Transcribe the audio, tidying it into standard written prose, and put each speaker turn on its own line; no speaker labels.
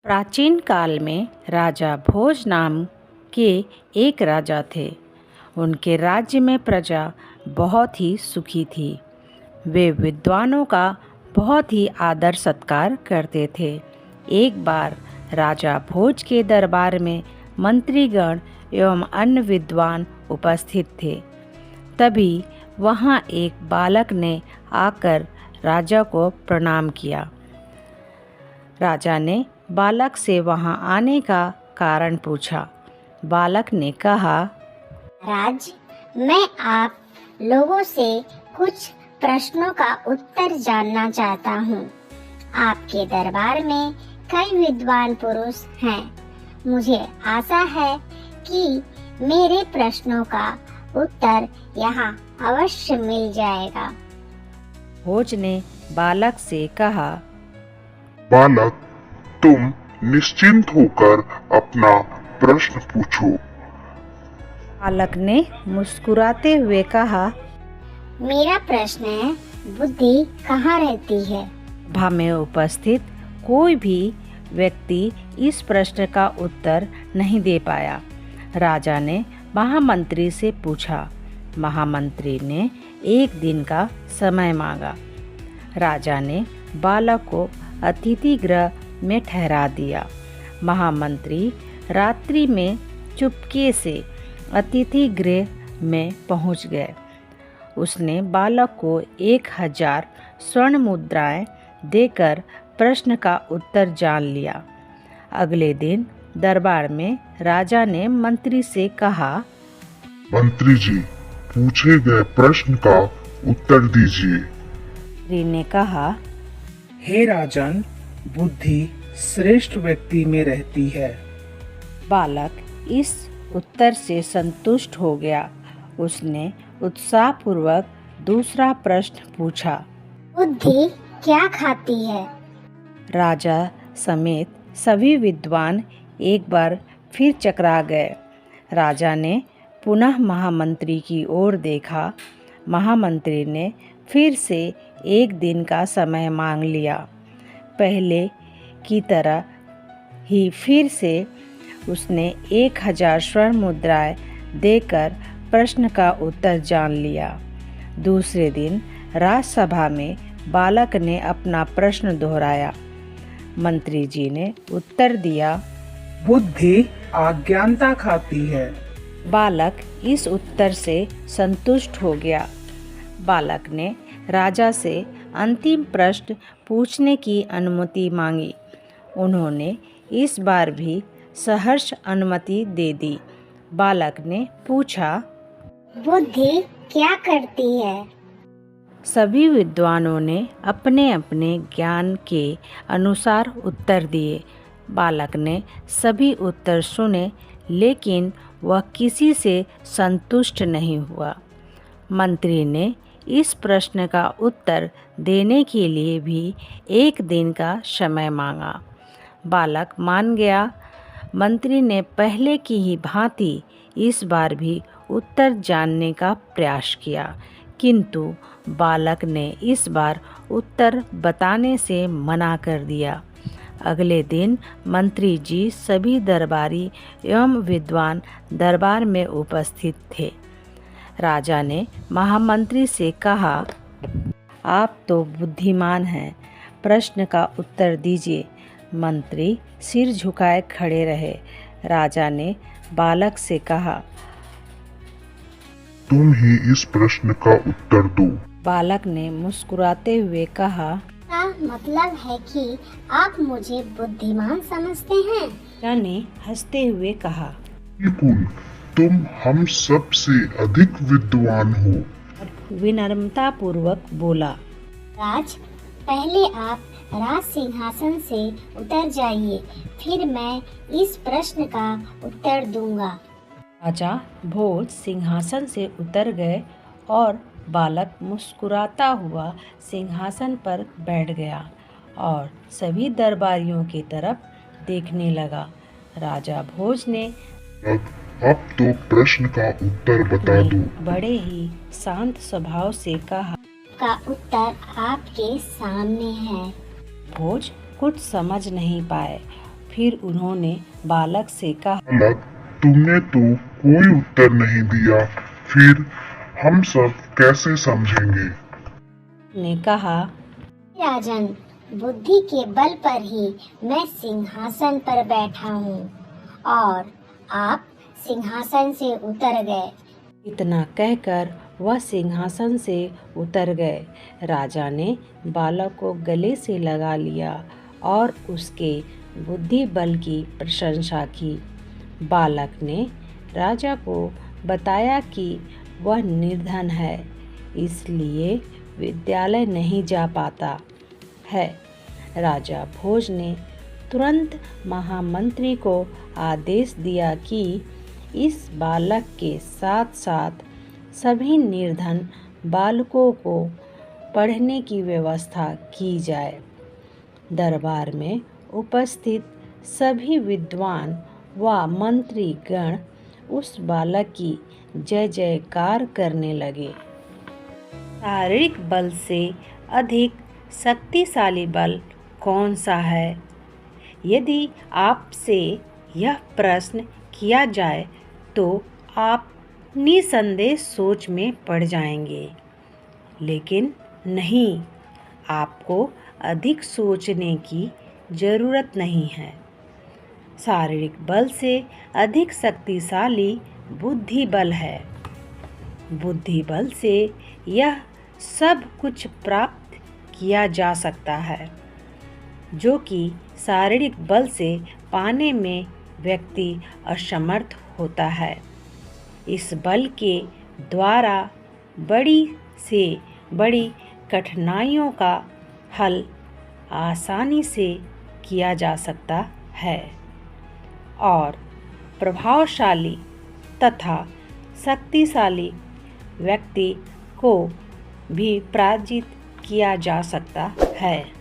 प्राचीन काल में राजा भोज नाम के एक राजा थे। उनके राज्य में प्रजा बहुत ही सुखी थी। वे विद्वानों का बहुत ही आदर सत्कार करते थे। एक बार राजा भोज के दरबार में मंत्रीगण एवं अन्य विद्वान उपस्थित थे। तभी वहाँ एक बालक ने आकर राजा को प्रणाम किया। राजा ने बालक से वहाँ आने का कारण पूछा। बालक ने कहा,
राज, मैं आप लोगों से कुछ प्रश्नों का उत्तर जानना चाहता हूँ। आपके दरबार में कई विद्वान पुरुष हैं। मुझे आशा है कि मेरे प्रश्नों का उत्तर यहाँ अवश्य मिल जाएगा।
भोज ने बालक से कहा,
बालक, तुम निश्चिंत होकर अपना प्रश्न पूछो।
बालक ने मुस्कुराते हुए कहा,
मेरा प्रश्न है, बुद्धि कहाँ रहती है?
सभा में उपस्थित कोई भी व्यक्ति इस प्रश्न का उत्तर नहीं दे पाया। राजा ने महामंत्री से पूछा। महामंत्री ने एक दिन का समय मांगा। राजा ने बालक को अतिथि गृह में ठहरा दिया। महामंत्री रात्रि में चुपके से अतिथि गृह में पहुंच गए। उसने बालक को 1000 स्वर्ण मुद्राएं देकर प्रश्न का उत्तर जान लिया। अगले दिन दरबार में राजा ने मंत्री से कहा,
मंत्री जी, पूछे गए प्रश्न का उत्तर दीजिए।
मंत्री ने कहा,
हे राजन, बुद्धि श्रेष्ठ व्यक्ति में रहती है।
बालक इस उत्तर से संतुष्ट हो गया। उसने उत्साहपूर्वक दूसरा प्रश्न पूछा।
बुद्धि क्या खाती है?
राजा समेत सभी विद्वान एक बार फिर चकरा गए। राजा ने पुनः महामंत्री की ओर देखा। महामंत्री ने फिर से एक दिन का समय मांग लिया। पहले की तरह ही फिर से उसने 1000 स्वर्ण मुद्राएं देकर प्रश्न का उत्तर जान लिया। दूसरे दिन राजसभा में बालक ने अपना प्रश्न दोहराया। मंत्री जी ने उत्तर दिया,
बुद्धि अज्ञानता खाती है।
बालक इस उत्तर से संतुष्ट हो गया। बालक ने राजा से अंतिम प्रश्न पूछने की अनुमति मांगी। उन्होंने इस बार भी सहर्ष अनुमति दे दी। बालक ने पूछा,
बुद्धि क्या करती है?
सभी विद्वानों ने अपने अपने ज्ञान के अनुसार उत्तर दिए। बालक ने सभी उत्तर सुने, लेकिन वह किसी से संतुष्ट नहीं हुआ। मंत्री ने इस प्रश्न का उत्तर देने के लिए भी एक दिन का समय मांगा। बालक मान गया। मंत्री ने पहले की ही भांति इस बार भी उत्तर जानने का प्रयास किया, किंतु बालक ने इस बार उत्तर बताने से मना कर दिया। अगले दिन मंत्री जी सभी दरबारी एवं विद्वान दरबार में उपस्थित थे। राजा ने महामंत्री से कहा, आप तो बुद्धिमान हैं, प्रश्न का उत्तर दीजिए। मंत्री सिर झुकाए खड़े रहे। राजा ने बालक से कहा,
तुम ही इस प्रश्न का उत्तर दो।
बालक ने मुस्कुराते हुए कहा,
का मतलब है कि आप मुझे बुद्धिमान समझते हैं?
राजा ने हंसते हुए कहा,
बिल्कुल, तुम हम सब से अधिक विद्वान हो।
और विनम्रता पूर्वक बोला,
राज, पहले आप राज सिंहासन से उतर जाइए, फिर मैं इस प्रश्न का उत्तर दूंगा।
राजा भोज सिंहासन से उतर गए और बालक मुस्कुराता हुआ सिंहासन पर बैठ गया और सभी दरबारियों की तरफ देखने लगा। राजा भोज ने
अब तो प्रश्न का उत्तर बता दो।
बड़े ही शांत स्वभाव से कहा,
का उत्तर आपके सामने है।
भोज कुछ समझ नहीं पाए। फिर उन्होंने बालक से कहा,
बालक, तुमने तो कोई उत्तर नहीं दिया, फिर हम सब कैसे समझेंगे?
ने कहा,
राजन, बुद्धि के बल पर ही मैं सिंहासन पर बैठा हूँ और आप सिंहासन से उतर गए।
इतना कहकर वह सिंहासन से उतर गए। राजा ने बालक को गले से लगा लिया और उसके बुद्धि बल की प्रशंसा की। बालक ने राजा को बताया कि वह निर्धन है, इसलिए विद्यालय नहीं जा पाता है। राजा भोज ने तुरंत महामंत्री को आदेश दिया कि इस बालक के साथ साथ सभी निर्धन बालकों को पढ़ने की व्यवस्था की जाए। दरबार में उपस्थित सभी विद्वान व मंत्री गण उस बालक की जय जयकार करने लगे। शारीरिक बल से अधिक शक्तिशाली बल कौन सा है? यदि आपसे यह प्रश्न किया जाए तो आप निसंदेह सोच में पड़ जाएंगे, लेकिन नहीं, आपको अधिक सोचने की जरूरत नहीं है। शारीरिक बल से अधिक शक्तिशाली बुद्धि बल है। बुद्धि बल से यह सब कुछ प्राप्त किया जा सकता है जो कि शारीरिक बल से पाने में व्यक्ति असमर्थ होता है। इस बल के द्वारा बड़ी से बड़ी कठिनाइयों का हल आसानी से किया जा सकता है और प्रभावशाली तथा शक्तिशाली व्यक्ति को भी पराजित किया जा सकता है।